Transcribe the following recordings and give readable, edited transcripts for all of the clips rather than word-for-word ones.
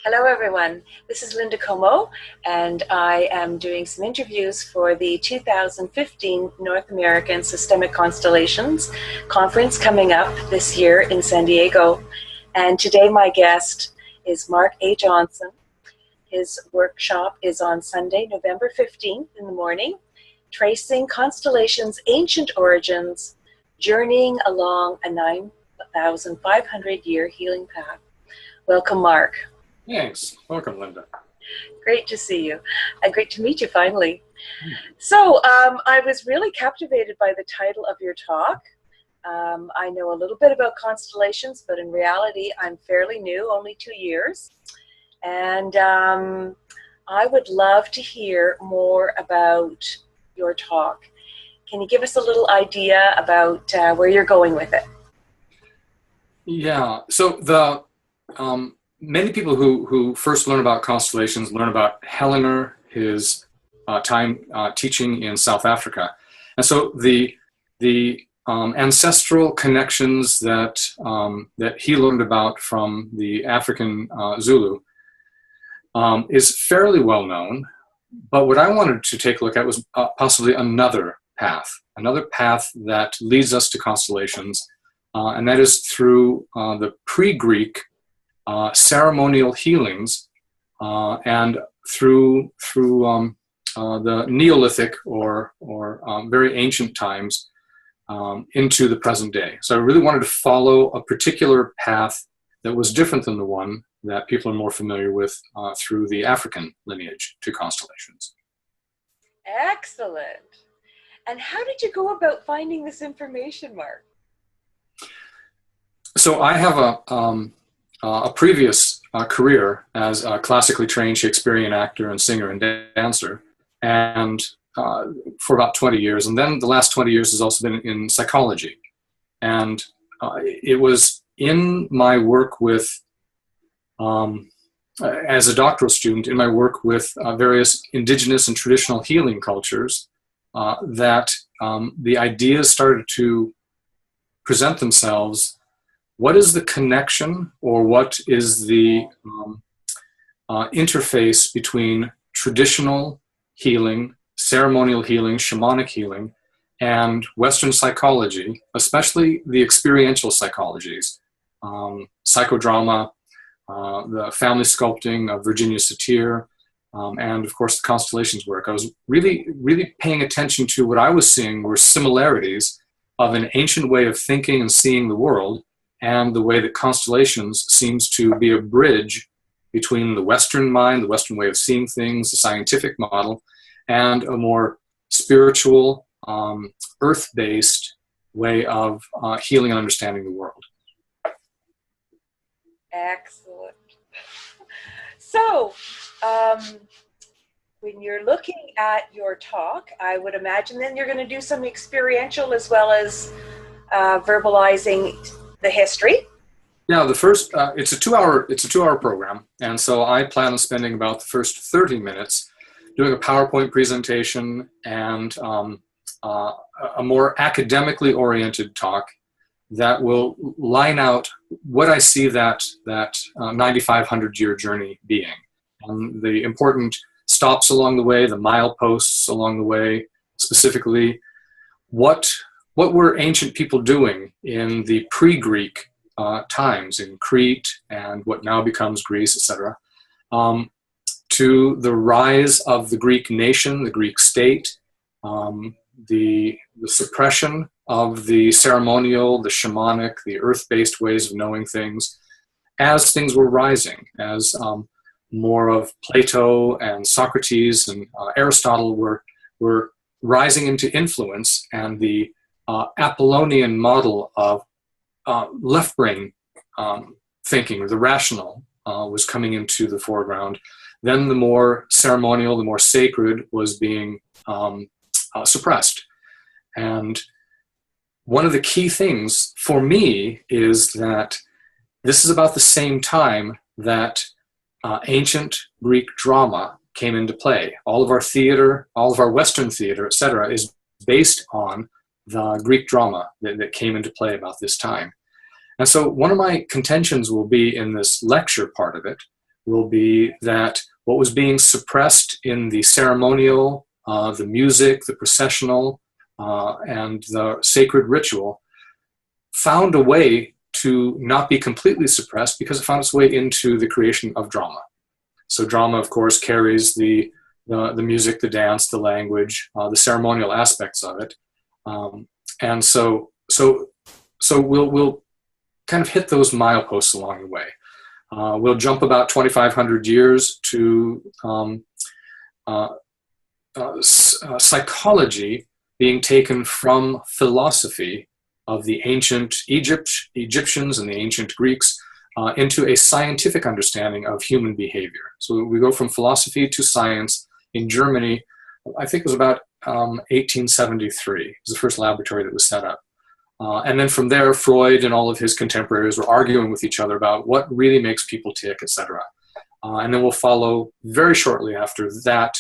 Hello, everyone. This is Linda Como, and I am doing some interviews for the 2015 North American Systemic Constellations conference coming up this year in San Diego. And today my guest is Mark A. Johnson. His workshop is on Sunday, November 15th in the morning, Tracing Constellations' Ancient Origins, Journeying Along a 9,500-Year Healing Path. Welcome, Mark. Thanks. Welcome, Linda. Great to see you. And great to meet you finally. So I was really captivated by the title of your talk. I know a little bit about constellations, but in reality, I'm fairly new, only 2 years. And I would love to hear more about your talk. Can you give us a little idea about where you're going with it? Yeah. So the many people who first learn about constellations learn about Hellinger, his time teaching in South Africa, and so the ancestral connections that he learned about from the African Zulu is fairly well known. But what I wanted to take a look at was possibly another path that leads us to constellations, and that is through the pre-Greek ceremonial healings and through the Neolithic or very ancient times into the present day. So I really wanted to follow a particular path that was different than the one that people are more familiar with through the African lineage to constellations. Excellent. And how did you go about finding this information, Mark? So I have a previous career as a classically trained Shakespearean actor and singer and dancer, and for about 20 years. And then the last 20 years has also been in psychology. And it was in my work with, as a doctoral student, in my work with various indigenous and traditional healing cultures, that the ideas started to present themselves. What is the connection, or what is the interface between traditional healing, ceremonial healing, shamanic healing, and Western psychology, especially the experiential psychologies, psychodrama, the family sculpting of Virginia Satir, and of course the constellations work. I was really paying attention to what I was seeing were similarities of an ancient way of thinking and seeing the world, and the way that constellations seems to be a bridge between the Western mind, the Western way of seeing things, the scientific model, and a more spiritual, earth-based way of healing and understanding the world. Excellent. So, when you're looking at your talk, I would imagine then you're going to do some experiential as well as verbalizing the history. Yeah, the first it's a 2-hour program, and so I plan on spending about the first 30 minutes doing a PowerPoint presentation and a more academically oriented talk that will line out what I see that 9,500-year journey being, and the important stops along the way, the mileposts along the way, specifically what were ancient people doing in the pre-Greek times in Crete and what now becomes Greece, etc., to the rise of the Greek nation, the Greek state, the suppression of the ceremonial, the shamanic, the earth-based ways of knowing things, as things were rising, as more of Plato and Socrates and Aristotle were rising into influence, and the Apollonian model of left brain thinking, or the rational, was coming into the foreground. Then the more ceremonial, the more sacred was being suppressed. And one of the key things for me is that this is about the same time that ancient Greek drama came into play. All of our theater, all of our Western theater, etc., is based on the Greek drama that came into play about this time. And so one of my contentions will be in this lecture part of it will be that what was being suppressed in the ceremonial, the music, the processional, and the sacred ritual found a way to not be completely suppressed because it found its way into the creation of drama. So drama, of course, carries the music, the dance, the language, the ceremonial aspects of it. And so we'll kind of hit those mileposts along the way. We'll jump about 2,500 years to psychology being taken from philosophy of the ancient Egyptians and the ancient Greeks into a scientific understanding of human behavior. So we go from philosophy to science in Germany. I think it was about 1873. It was the first laboratory that was set up. And then from there, Freud and all of his contemporaries were arguing with each other about what really makes people tick, etc. And then we'll follow very shortly after that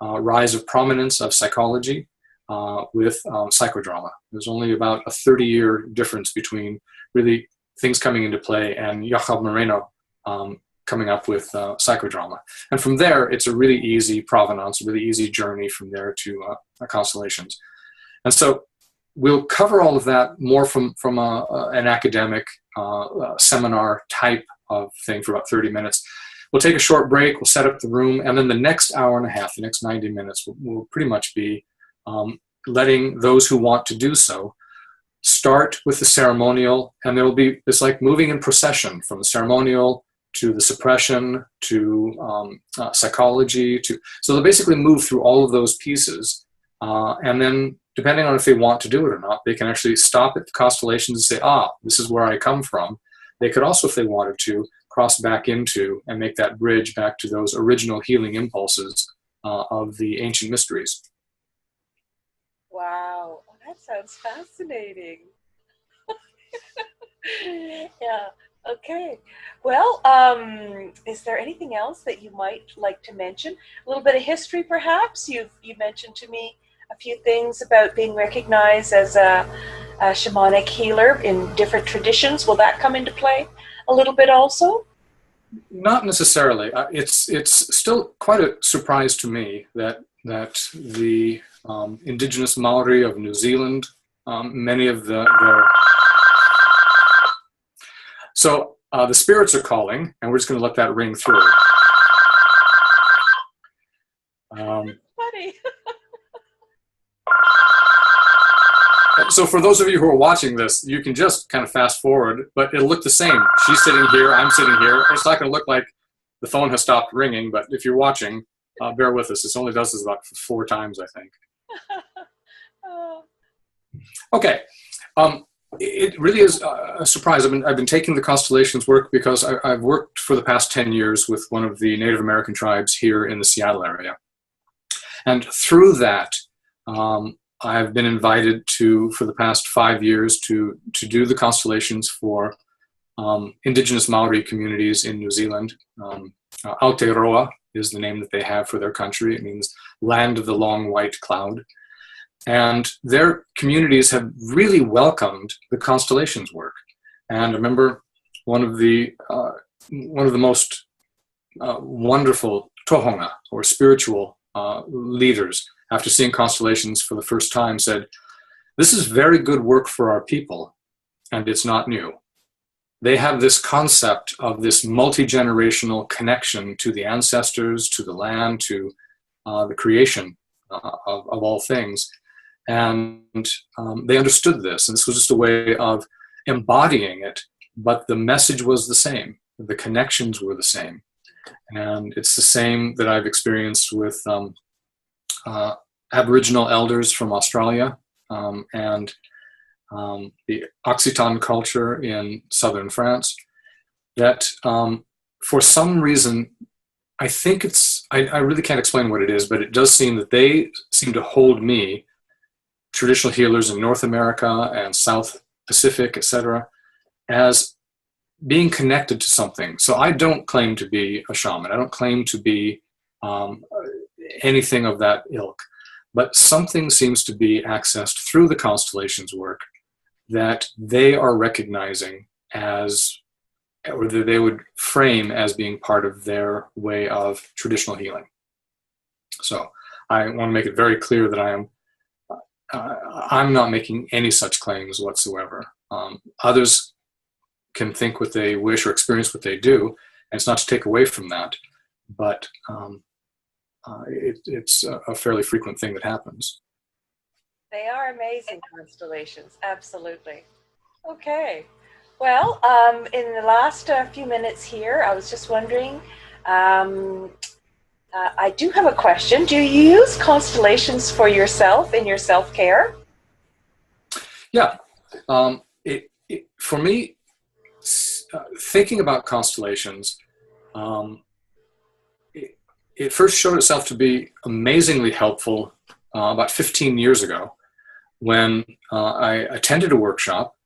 rise of prominence of psychology with psychodrama. There's only about a 30-year difference between really things coming into play and Jacob Moreno coming up with psychodrama. And from there, it's a really easy provenance, a really easy journey from there to Constellations. And so we'll cover all of that more from an academic seminar type of thing for about 30 minutes. We'll take a short break, we'll set up the room, and then the next hour and a half, the next 90 minutes, will pretty much be letting those who want to do so start with the ceremonial, and there will be, it's like moving in procession from the ceremonial to the suppression to psychology. So they'll basically move through all of those pieces, and then depending on if they want to do it or not, they can actually stop at the constellations and say, this is where I come from. They could also, if they wanted to, cross back into and make that bridge back to those original healing impulses of the ancient mysteries. Wow, that sounds fascinating. Yeah, okay. Well, is there anything else that you might like to mention? A little bit of history, perhaps? You mentioned to me a few things about being recognized as a shamanic healer in different traditions. Will that come into play a little bit also? Not necessarily. It's still quite a surprise to me that the indigenous Maori of New Zealand, many of the spirits are calling, and we're just going to let that ring through. Funny. So for those of you who are watching this, you can just kind of fast forward, but it'll look the same. She's sitting here, I'm sitting here. It's not going to look like the phone has stopped ringing, but if you're watching, bear with us. It only does this about 4 times, I think. Okay. It really is a surprise. I've been taking the Constellations work because I've worked for the past 10 years with one of the Native American tribes here in the Seattle area. And through that, I've been invited for the past 5 years to do the Constellations for indigenous Maori communities in New Zealand. Aotearoa is the name that they have for their country. It means land of the long white cloud. And their communities have really welcomed the Constellations work. And I remember one of the most wonderful tohunga, or spiritual leaders, after seeing Constellations for the first time, said, "This is very good work for our people, and it's not new." They have this concept of this multi-generational connection to the ancestors, to the land, to the creation of all things. And they understood this, and this was just a way of embodying it, but the message was the same. The connections were the same. And it's the same that I've experienced with Aboriginal elders from Australia and the Occitan culture in southern France, that for some reason, I think I really can't explain what it is, but it does seem that they seem to hold me, traditional healers in North America and South Pacific, etc., as being connected to something. So I don't claim to be a shaman. I don't claim to be anything of that ilk. But something seems to be accessed through the Constellations work that they are recognizing as or that they would frame as being part of their way of traditional healing. So I want to make it very clear that I'm not making any such claims whatsoever. Others can think what they wish or experience what they do, and it's not to take away from that, but it's a fairly frequent thing that happens. They are amazing constellations, absolutely. Okay. Well, in the last few minutes here, I was just wondering, I do have a question. Do you use constellations for yourself in your self-care? Yeah. For me, thinking about constellations, it first showed itself to be amazingly helpful about 15 years ago when I attended a workshop,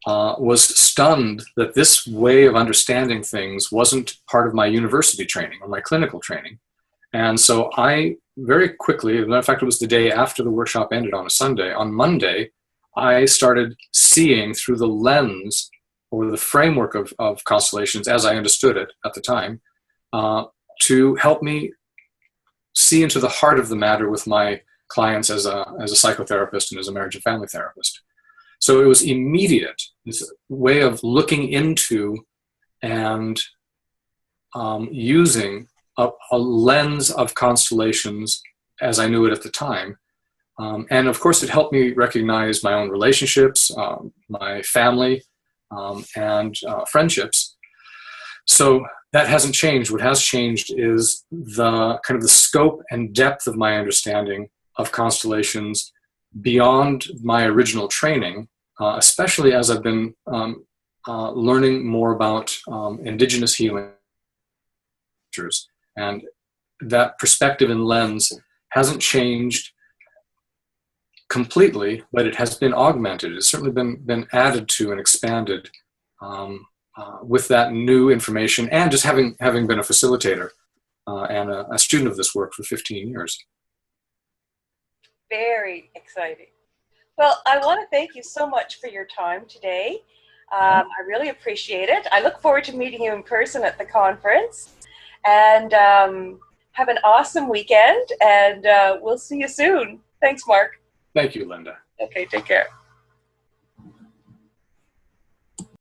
was stunned that this way of understanding things wasn't part of my university training or my clinical training. And so I very quickly, as a matter of fact, it was the day after the workshop ended on a Sunday, on Monday, I started seeing through the lens or the framework of constellations as I understood it at the time, to help me see into the heart of the matter with my clients as a psychotherapist and as a marriage and family therapist. So it was immediate, this way of looking into and using a lens of constellations as I knew it at the time. And of course, it helped me recognize my own relationships, my family, and friendships. So that hasn't changed. What has changed is the kind of the scope and depth of my understanding of constellations beyond my original training, especially as I've been learning more about indigenous healing. And that perspective and lens hasn't changed completely, but it has been augmented. It's certainly been added to and expanded with that new information, and just having been a facilitator and a student of this work for 15 years. Very exciting. Well, I want to thank you so much for your time today. I really appreciate it. I look forward to meeting you in person at the conference. And have an awesome weekend, and we'll see you soon. Thanks, Mark. Thank you, Linda. Okay, take care.